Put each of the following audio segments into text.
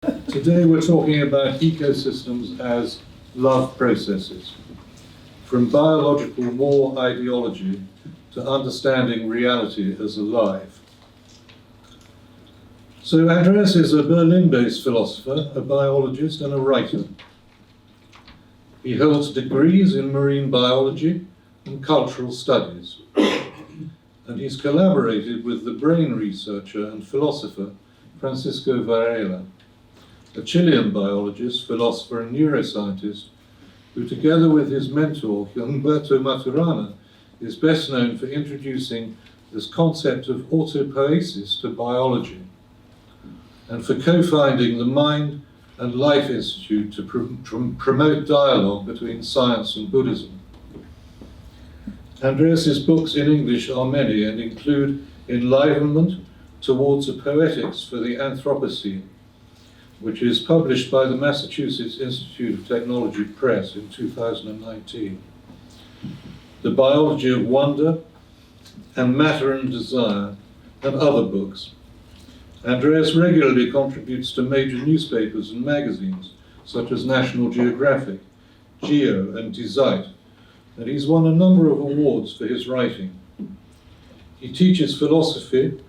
Today we're talking about ecosystems as love processes, from biological war ideology to understanding reality as alive. So Andreas is a Berlin-based philosopher, a biologist and a writer. He holds degrees in marine biology and cultural studies, and he's collaborated with the brain researcher and philosopher Francisco Varela, a Chilean biologist, philosopher and neuroscientist who, together with his mentor Humberto Maturana, is best known for introducing this concept of autopoiesis to biology, and for co-founding the Mind and Life Institute to promote dialogue between science and Buddhism. Andreas's books in English are many and include Enlivenment Towards a Poetics for the Anthropocene, which is published by the Massachusetts Institute of Technology Press in 2019, The Biology of Wonder, and Matter and Desire, and other books. Andreas regularly contributes to major newspapers and magazines, such as National Geographic, Geo, and Die Zeit, and he's won a number of awards for his writing. He teaches philosophy,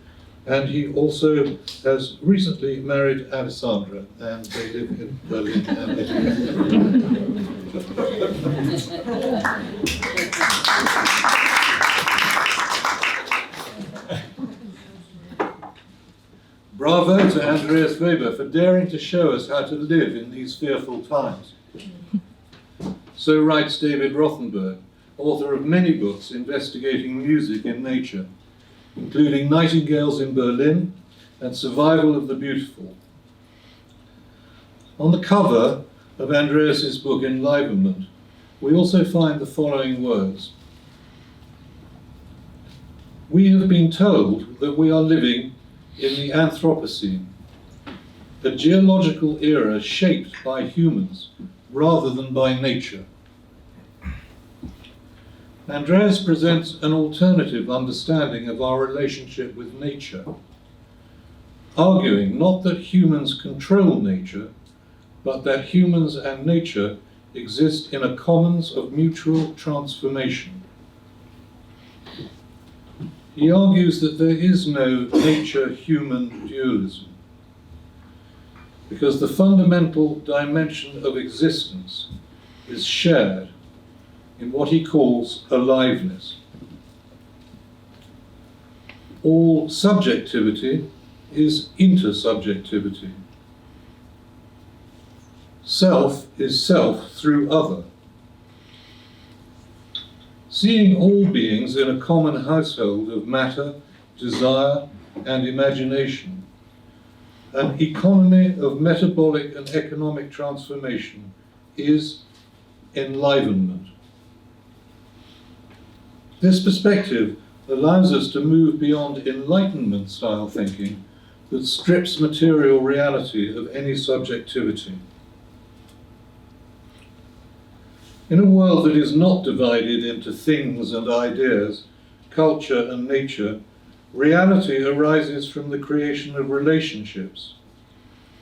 and he also has recently married Alessandra, and they live in Berlin and Bravo to Andreas Weber for daring to show us how to live in these fearful times. So writes David Rothenberg, author of many books investigating music in nature, including Nightingales in Berlin and Survival of the Beautiful. On the cover of Andreas's book Enlivenment, we also find the following words. We have been told that we are living in the Anthropocene, a geological era shaped by humans rather than by nature. Andreas presents an alternative understanding of our relationship with nature, arguing not that humans control nature, but that humans and nature exist in a commons of mutual transformation. He argues that there is no nature-human dualism, because the fundamental dimension of existence is shared in what he calls aliveness. All subjectivity is intersubjectivity. Self is self through other. Seeing all beings in a common household of matter, desire, and imagination, an economy of metabolic and economic transformation is enlivenment. This perspective allows us to move beyond Enlightenment-style thinking that strips material reality of any subjectivity. In a world that is not divided into things and ideas, culture and nature, reality arises from the creation of relationships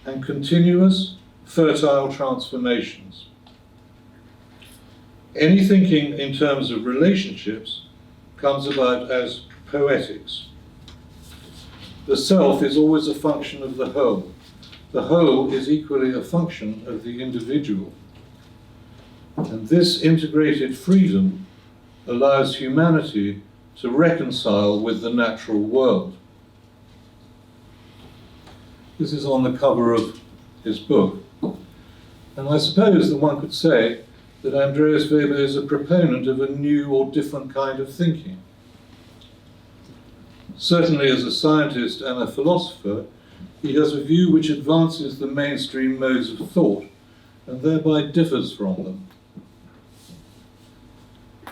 and continuous, fertile transformations. Any thinking in terms of relationships comes about as poetics. The self is always a function of the whole. The whole is equally a function of the individual. And this integrated freedom allows humanity to reconcile with the natural world. This is on the cover of his book. And I suppose that one could say that Andreas Weber is a proponent of a new or different kind of thinking. Certainly as a scientist and a philosopher, he has a view which advances the mainstream modes of thought and thereby differs from them.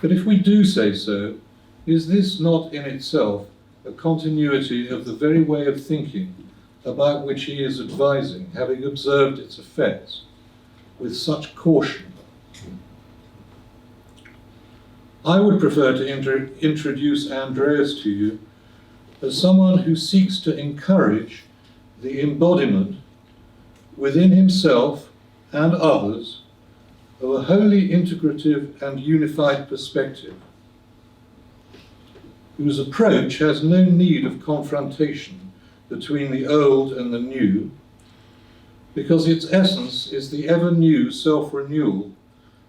But if we do say so, is this not in itself a continuity of the very way of thinking about which he is advising, having observed its effects with such caution? I would prefer to introduce Andreas to you as someone who seeks to encourage the embodiment within himself and others, of a wholly integrative and unified perspective, whose approach has no need of confrontation between the old and the new, because its essence is the ever-new self-renewal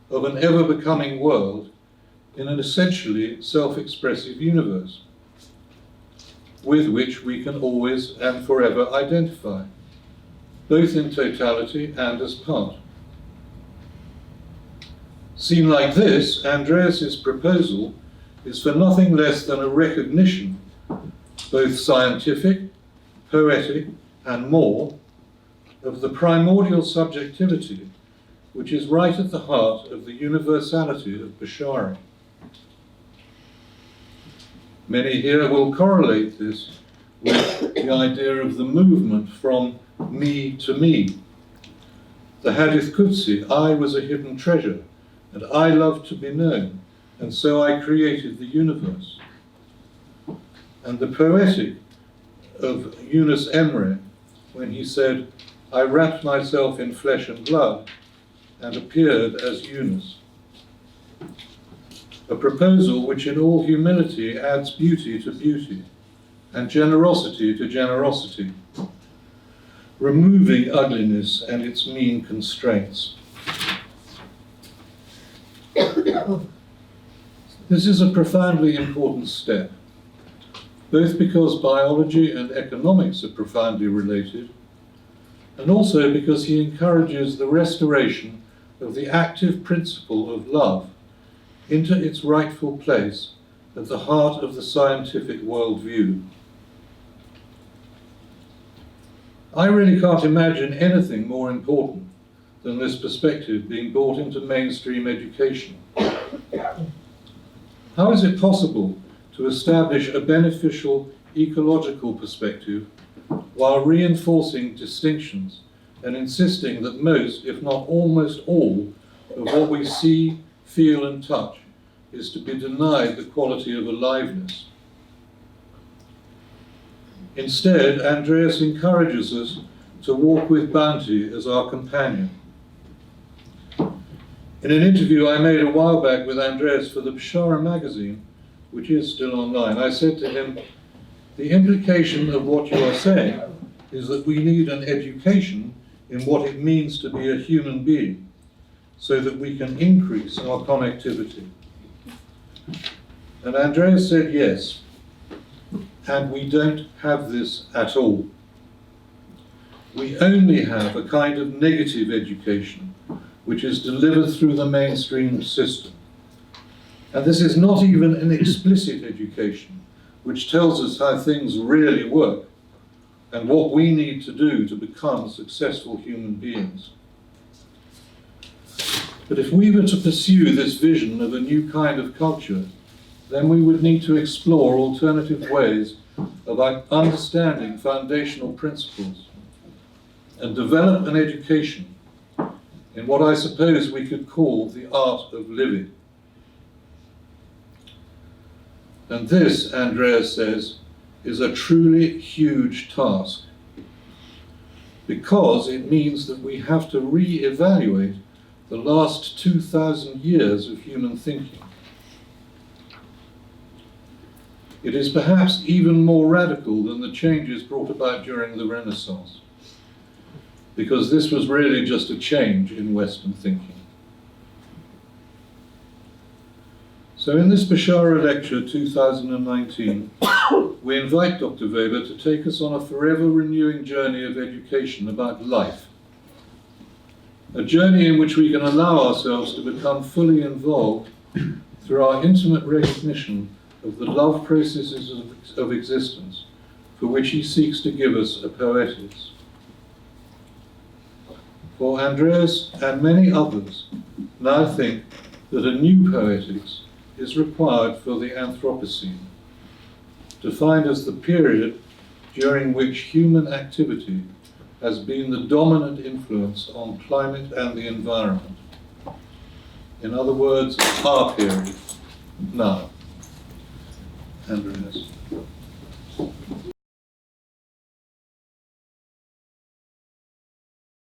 of an ever-becoming world in an essentially self-expressive universe, with which we can always and forever identify, both in totality and as part. Seen like this, Andreas's proposal is for nothing less than a recognition, both scientific, poetic, and more, of the primordial subjectivity which is right at the heart of the universality of Beshara. Many here will correlate this with the idea of the movement from me to me. The Hadith Qudsi, I was a hidden treasure, and I loved to be known, and so I created the universe. And the poetic of Yunus Emre, when he said, I wrapped myself in flesh and blood and appeared as Yunus. A proposal which in all humility adds beauty to beauty and generosity to generosity, removing ugliness and its mean constraints. This is a profoundly important step, both because biology and economics are profoundly related, and also because he encourages the restoration of the active principle of love into its rightful place at the heart of the scientific worldview. I really can't imagine anything more important than this perspective being brought into mainstream education. How is it possible to establish a beneficial ecological perspective while reinforcing distinctions and insisting that most, if not almost all, of what we see, feel and touch is to be denied the quality of aliveness? Instead, Andreas encourages us to walk with bounty as our companion. In an interview I made a while back with Andreas for the Beshara magazine, which is still online, I said to him, the implication of what you are saying is that we need an education in what it means to be a human being, so that we can increase our connectivity. And Andreas said yes, and we don't have this at all. We only have a kind of negative education, which is delivered through the mainstream system. And this is not even an explicit education, which tells us how things really work and what we need to do to become successful human beings. But if we were to pursue this vision of a new kind of culture, then we would need to explore alternative ways of understanding foundational principles and develop an education in what I suppose we could call the art of living. And this, Andreas says, is a truly huge task, because it means that we have to re-evaluate the last 2,000 years of human thinking. It is perhaps even more radical than the changes brought about during the Renaissance, because this was really just a change in Western thinking. So in this Beshara lecture 2019, we invite Dr. Weber to take us on a forever renewing journey of education about life. A journey in which we can allow ourselves to become fully involved through our intimate recognition of the love processes of existence, for which he seeks to give us a poetics. For Andreas and many others now think that a new poetics is required for the Anthropocene, defined as the period during which human activity has been the dominant influence on climate and the environment. In other words, our period, now. Andreas.